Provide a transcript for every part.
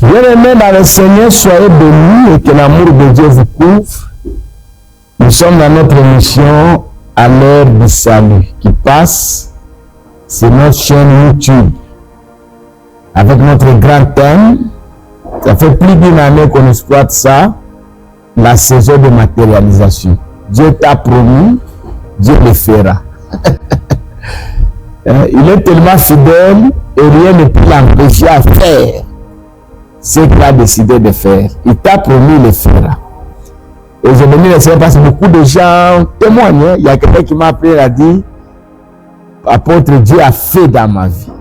Bien-aimés dans le Seigneur, soyez bénis et que l'amour de Dieu vous couvre. Nous sommes dans notre émission à l'heure du salut qui passe. C'est notre chaîne YouTube avec notre grand thème. Ça fait plus d'une année qu'on exploite ça, la saison de matérialisation. Dieu t'a promis, Dieu le fera. Il est tellement fidèle et rien ne peut l'empêcher à faire ce qu'il a décidé de faire. Il t'a promis, il le fera. Et je me dis, c'est parce que beaucoup de gens témoignent. Il y a quelqu'un qui m'a appelé et a dit, apôtre, Dieu a fait dans ma vie.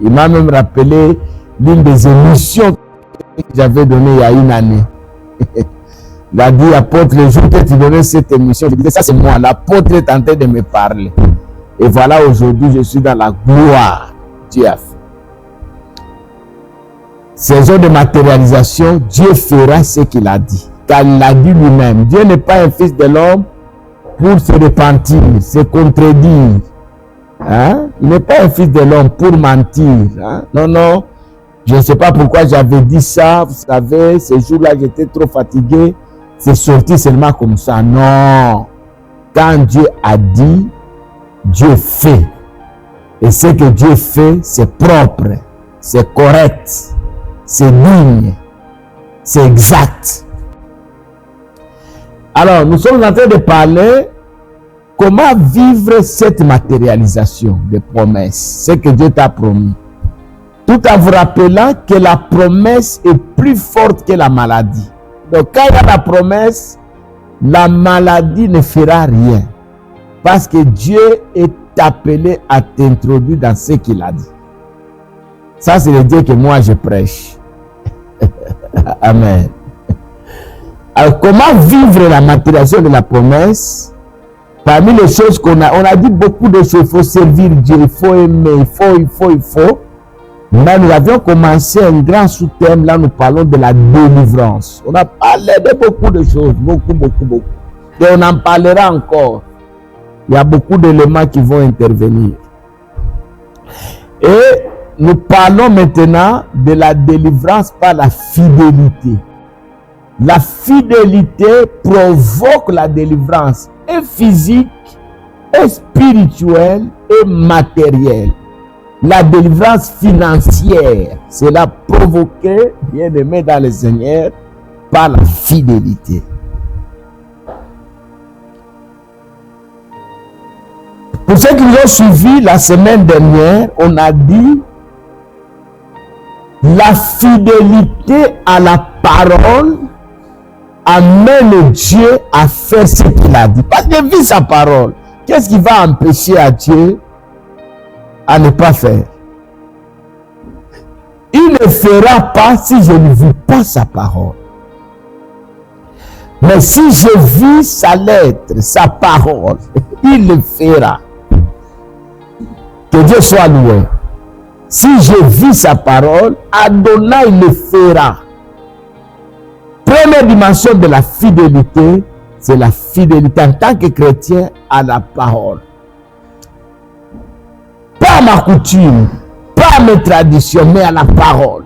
Il m'a même rappelé l'une des émissions que j'avais données il y a une année. Il a dit, apôtre, le jour que tu donnais cette émission, je disais, ça c'est moi, l'apôtre est en train de me parler. Et voilà, aujourd'hui, je suis dans la gloire. Dieu a fait. Saison de matérialisation, Dieu fera ce qu'il a dit. Car il l'a dit lui-même. Dieu n'est pas un fils de l'homme pour se repentir, se contredire. Hein? Il n'est pas un fils de l'homme pour mentir. Hein? Non, non. Je ne sais pas pourquoi j'avais dit ça. Vous savez, ce jour-là, j'étais trop fatigué. C'est sorti seulement comme ça. Non. Quand Dieu a dit, Dieu fait. Et ce que Dieu fait, c'est propre, c'est correct, c'est digne, c'est exact. Alors, nous sommes en train de parler comment vivre cette matérialisation des promesses, ce que Dieu t'a promis. Tout en vous rappelant que la promesse est plus forte que la maladie. Donc, quand il y a la promesse, la maladie ne fera rien. Parce que Dieu est appelé à t'introduire dans ce qu'il a dit. Ça, c'est le Dieu que moi je prêche. Amen. Alors, comment vivre la matérialisation de la promesse? Parmi les choses on a dit beaucoup de choses. Il faut servir Dieu, il faut aimer, il faut. Mais nous avions commencé un grand sous-thème. Là, nous parlons de la délivrance. On a parlé de beaucoup de choses, beaucoup. Et on en parlera encore. Il y a beaucoup d'éléments qui vont intervenir. Et nous parlons maintenant de la délivrance par la fidélité. La fidélité provoque la délivrance, et physique, et spirituelle, et matérielle. La délivrance financière, c'est la provoquée, bien aimé dans le Seigneur, par la fidélité. Pour ceux qui nous ont suivis la semaine dernière, on a dit la fidélité à la parole amène Dieu à faire ce qu'il a dit. Parce que vit sa parole. Qu'est-ce qui va empêcher à Dieu à ne pas faire? Il ne fera pas si je ne vis pas sa parole. Mais si je vis sa lettre, sa parole, il le fera. Que Dieu soit loué. Si je vis sa parole, Adonai le fera. Première dimension de la fidélité, c'est la fidélité en tant que chrétien à la parole. Pas à ma coutume, pas à mes traditions, mais à la parole.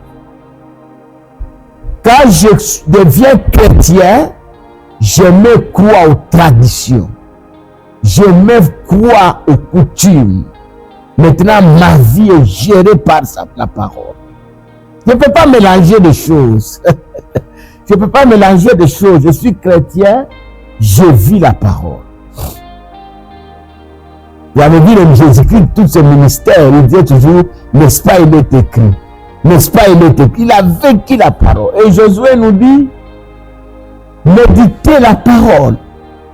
Quand je deviens chrétien, je me crois aux traditions. Je me crois aux coutumes. Maintenant, ma vie est gérée par la parole. Je ne peux pas mélanger des choses. Je ne peux pas mélanger des choses. Je suis chrétien, je vis la parole. Vous avez vu le Jésus-Christ, tout ce ministère, il disait toujours, n'est-ce pas, il est écrit. N'est-ce pas, il est écrit. Il a vécu la parole. Et Josué nous dit, méditez la parole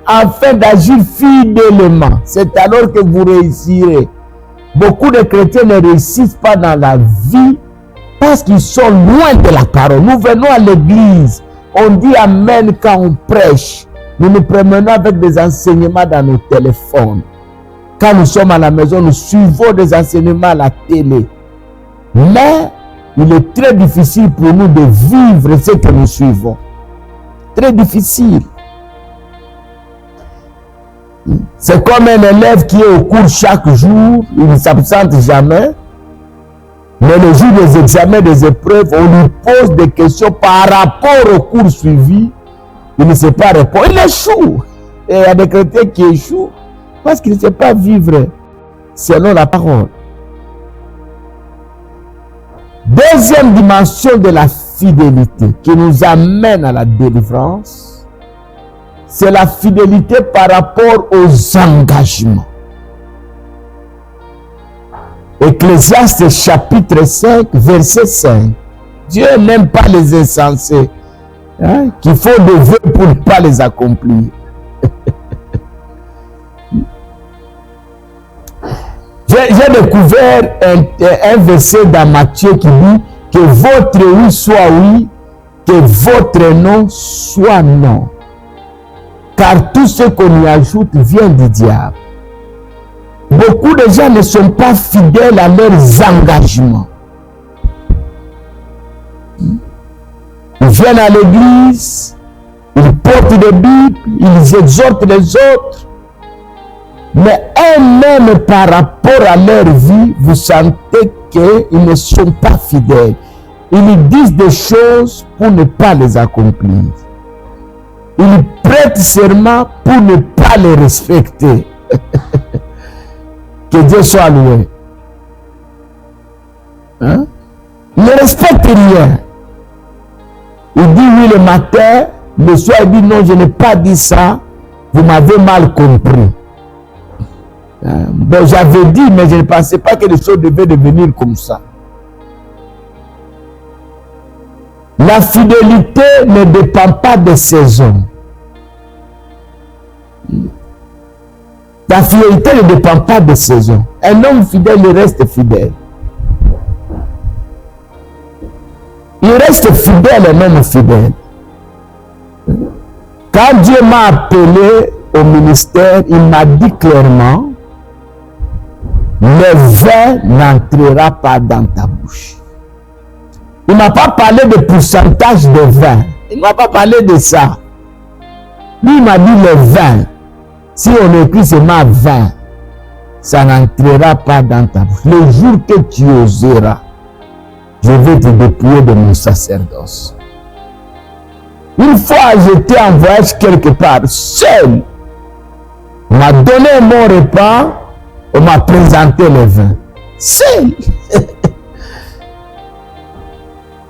afin d'agir fidèlement. C'est alors que vous réussirez. Beaucoup de chrétiens ne réussissent pas dans la vie parce qu'ils sont loin de la parole. Nous venons à l'église, on dit amen quand on prêche. Nous nous promenons avec des enseignements dans nos téléphones. Quand nous sommes à la maison, nous suivons des enseignements à la télé. Mais il est très difficile pour nous de vivre ce que nous suivons. Très difficile. C'est comme un élève qui est au cours chaque jour, il ne s'absente jamais. Mais le jour des examens, des épreuves, on lui pose des questions par rapport au cours suivi. Il ne sait pas répondre. Il échoue. Et il y a des chrétiens qui échouent parce qu'ils ne savent pas vivre selon la parole. Deuxième dimension de la fidélité qui nous amène à la délivrance, c'est la fidélité par rapport aux engagements. Ecclésiaste chapitre 5, verset 5. Dieu n'aime pas les insensés, qui font des vœux pour ne pas les accomplir. J'ai découvert un verset dans Matthieu qui dit que votre oui soit oui, que votre non soit non. Car tout ce qu'on y ajoute vient du diable. Beaucoup de gens ne sont pas fidèles à leurs engagements. Ils viennent à l'église, ils portent des Bibles, ils exhortent les autres. Mais eux-mêmes, par rapport à leur vie, vous sentez qu'ils ne sont pas fidèles. Ils disent des choses pour ne pas les accomplir. Ils prêtent serment pour ne pas les respecter. Que Dieu soit loué. Ils ne respectent rien. Il dit oui le matin, le soir il dit non, je n'ai pas dit ça, vous m'avez mal compris. Ben, j'avais dit, mais je ne pensais pas que les choses devaient devenir comme ça. La fidélité ne dépend pas des saisons. La fidélité ne dépend pas des saisons. Un homme fidèle, il reste fidèle. Il reste fidèle, un homme fidèle. Quand Dieu m'a appelé au ministère, il m'a dit clairement, le vin n'entrera pas dans ta bouche. Il ne m'a pas parlé de pourcentage de vin. Il ne m'a pas parlé de ça. Lui, il m'a dit le vin. Si on écrit seulement 20, ça n'entrera pas dans ta bouche. Le jour que tu oseras, je vais te dépouiller de mon sacerdoce. Une fois j'étais en voyage quelque part, seul. On m'a donné mon repas, on m'a présenté le vin. Seul.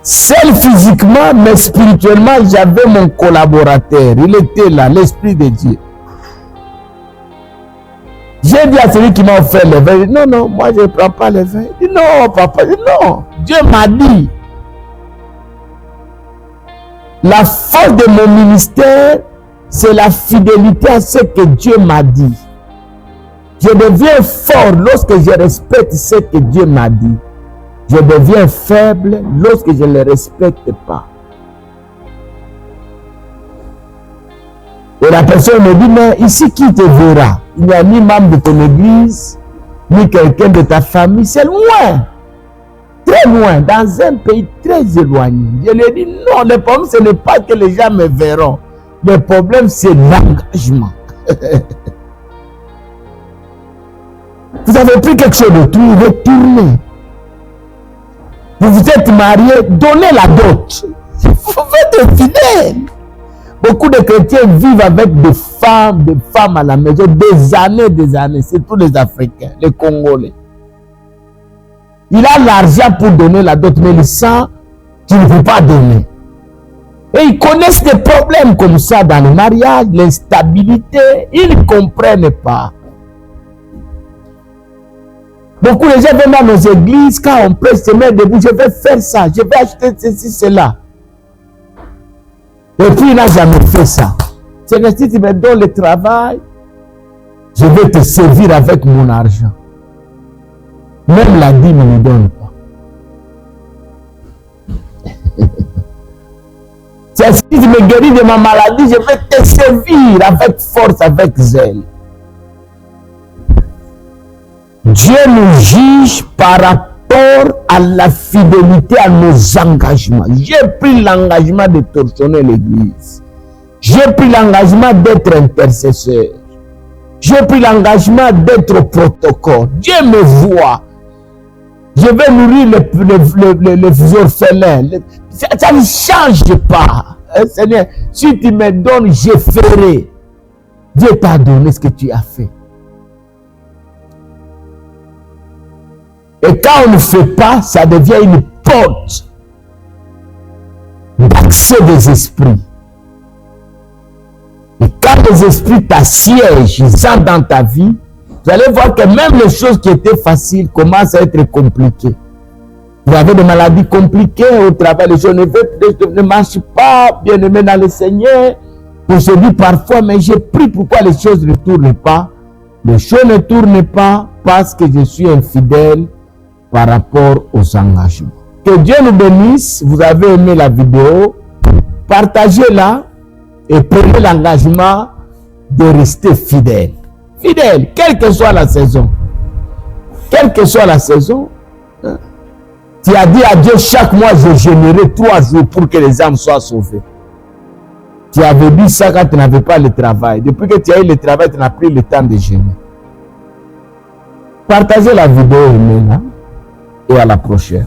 Seul physiquement, mais spirituellement, j'avais mon collaborateur. Il était là, l'Esprit de Dieu. J'ai dit à celui qui m'a offert le vin, non, non, moi je ne prends pas le vin. Il dit non, papa, il dit non. Dieu m'a dit. La force de mon ministère, c'est la fidélité à ce que Dieu m'a dit. Je deviens fort lorsque je respecte ce que Dieu m'a dit. Je deviens faible lorsque je ne le respecte pas. Et la personne me dit, mais ici qui te verra? Il n'y a ni membre de ton église, ni quelqu'un de ta famille, c'est loin. Très loin, dans un pays très éloigné. Je lui ai dit, non, le problème ce n'est pas que les gens me verront. Le problème c'est l'engagement. Vous avez pris quelque chose de tout, retournez. Vous vous êtes marié, donnez la dot. Vous êtes fidèle. Beaucoup de chrétiens vivent avec des femmes à la maison, des années. C'est tous les Africains, les Congolais. Il a l'argent pour donner la dot, mais il sent qu'il ne peut pas donner. Et ils connaissent des problèmes comme ça dans le mariage, l'instabilité, ils ne comprennent pas. Beaucoup de gens viennent dans nos églises, quand on peut se mettre debout, je vais faire ça, je vais acheter ceci, cela. Et puis il n'a jamais fait ça. C'est que si tu me donnes le travail, je vais te servir avec mon argent. Même la dîme ne me donne pas. C'est si tu me guéris de ma maladie, je vais te servir avec force, avec zèle. Dieu nous juge par rapport à la fidélité à nos engagements. J'ai pris l'engagement de torsionner l'église. J'ai pris l'engagement d'être intercesseur. J'ai pris l'engagement d'être au protocole. Dieu me voit. Je vais nourrir les orphelins. Ça ne change pas. Seigneur, si tu me donnes, je ferai. Dieu t'a donné ce que tu as fait. Et quand on ne fait pas, ça devient une porte d'accès des esprits. Et quand les esprits t'assiègent, ils entrent dans ta vie, vous allez voir que même les choses qui étaient faciles commencent à être compliquées. Vous avez des maladies compliquées au travail, les choses ne marchent pas, bien aimé dans le Seigneur. On se dit parfois, mais j'ai pris, pourquoi les choses ne tournent pas? Les choses ne tournent pas parce que je suis infidèle par rapport aux engagements. Que Dieu nous bénisse. Vous avez aimé la vidéo, partagez-la et prenez l'engagement de rester fidèle. Fidèle, quelle que soit la saison. Quelle que soit la saison. Tu as dit à Dieu, chaque mois je jeûnerai 3 jours pour que les âmes soient sauvées. Tu avais dit ça quand tu n'avais pas le travail. Depuis que tu as eu le travail, tu n'as plus le temps de jeûner. Partagez la vidéo, aimez-la, et à la prochaine.